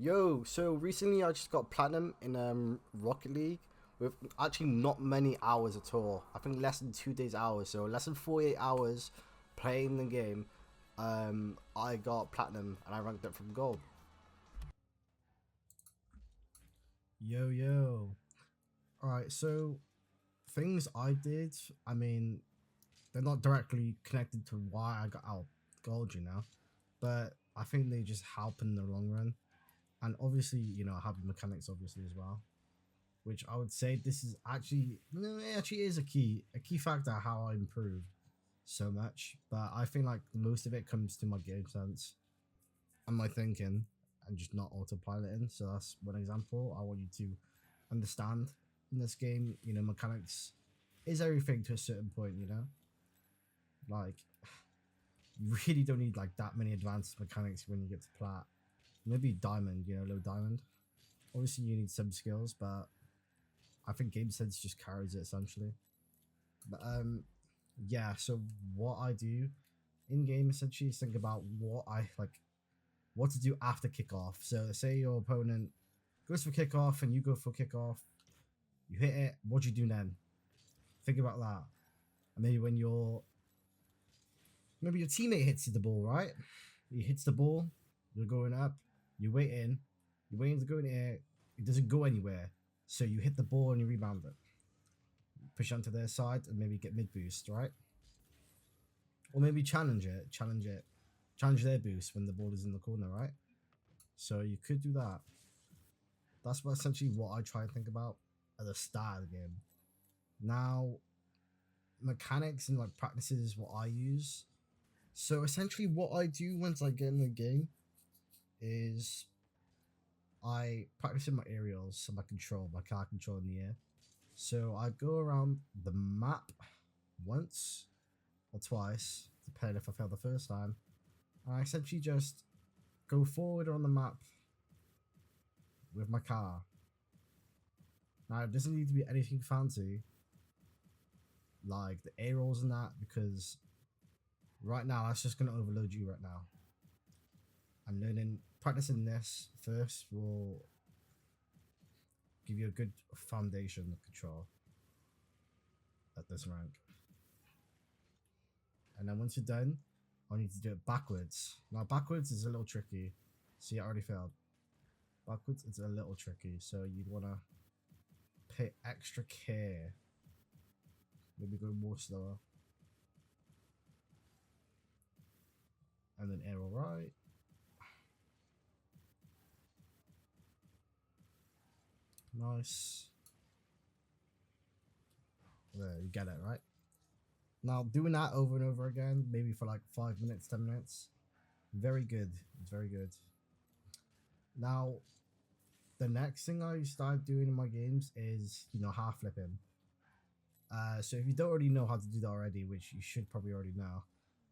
Yo, so recently I just got platinum in Rocket League with actually not many hours at all. I think less than 2 days hours, so less than 48 hours playing the game. I got platinum and I ranked up from gold. Yo, yo. All right, so things I did, I mean, they're not directly connected to why I got out gold, but I think they just help in the long run. And obviously, happy mechanics, obviously, as well. Which I would say this is actually, no, it actually is a key factor how I improved so much. But I think like most of it comes to my game sense and my thinking and just not autopiloting. So that's one example I want you to understand in this game. Mechanics is everything to a certain point. Like you really don't need like that many advanced mechanics when you get to plat. Maybe diamond, low diamond. Obviously you need some skills, but I think game sense just carries it essentially. But yeah. So what I do in game essentially is think about what to do after kickoff. So say your opponent goes for kickoff and you go for kickoff, you hit it. What do you do then? Think about that. And maybe your teammate hits the ball, right? He hits the ball, you're going up, you're waiting to go in the air, it doesn't go anywhere. So you hit the ball and you rebound it. Push onto their side and maybe get mid boost, right? Or maybe challenge their boost when the ball is in the corner, right? So you could do that. That's essentially what I try and think about at the start of the game. Now, mechanics and like practices is what I use. So essentially, what I do once I get in the game is I practice in my aerials, so my car control in the air. So I go around the map once or twice, depending if I fail the first time. And I essentially just go forward on the map with my car. Now it doesn't need to be anything fancy, like the air rolls and that, because right now that's just gonna overload you right now. And practicing this first will give you a good foundation of control at this rank. And then once you're done, I need to do it backwards. Now backwards is a little tricky. See, I already failed. Backwards is a little tricky, so you'd want to pay extra care. Maybe go more slower. And then arrow right. Nice. There, you get it, right? Now, doing that over and over again, maybe for like 5 minutes, 10 minutes, very good. It's very good. Now, the next thing I start doing in my games is, half flipping. So if you don't already know how to do that already, which you should probably already know,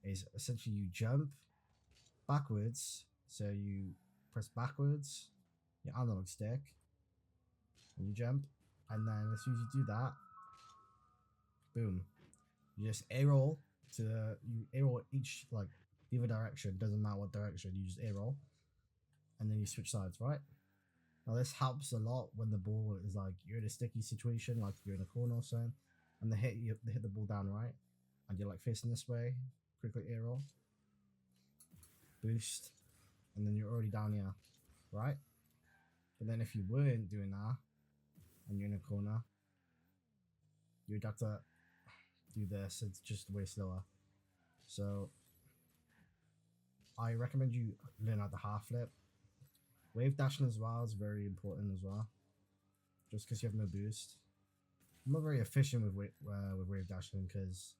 is essentially you jump backwards. So you press backwards, your analog stick, and you jump. And then as soon as you do that, boom, you just air roll you air roll each like the other direction. Doesn't matter what direction, you just air roll, and then you switch sides, right? Now this helps a lot when the ball is like you're in a sticky situation, like you're in a corner or something, and they hit the ball down, right? And you're like facing this way, quickly air roll, boost, and then you're already down here, right? But then if you weren't doing that and you're in a corner, you'd have to do this. It's just way slower. So I recommend you learn how to half flip. Wave dashing as well is very important as well. Just because you have no boost. I'm not very efficient with wave dashing because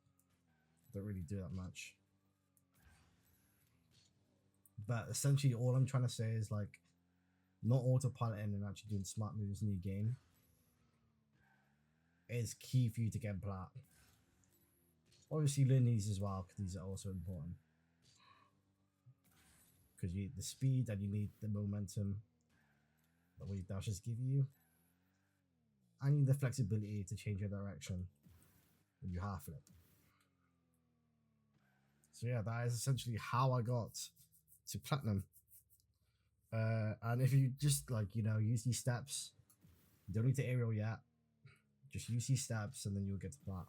I don't really do that much. But essentially, all I'm trying to say is like not autopiloting and actually doing smart moves in your game is key for you to get plat. Obviously, learn these as well because these are also important. Because you need the speed and you need the momentum that wave dashes give you. I need the flexibility to change your direction when you half flip. So yeah, that is essentially how I got to platinum. And if you just like use these steps, you don't need to aerial yet. Just use these steps, and then you'll get to Plat.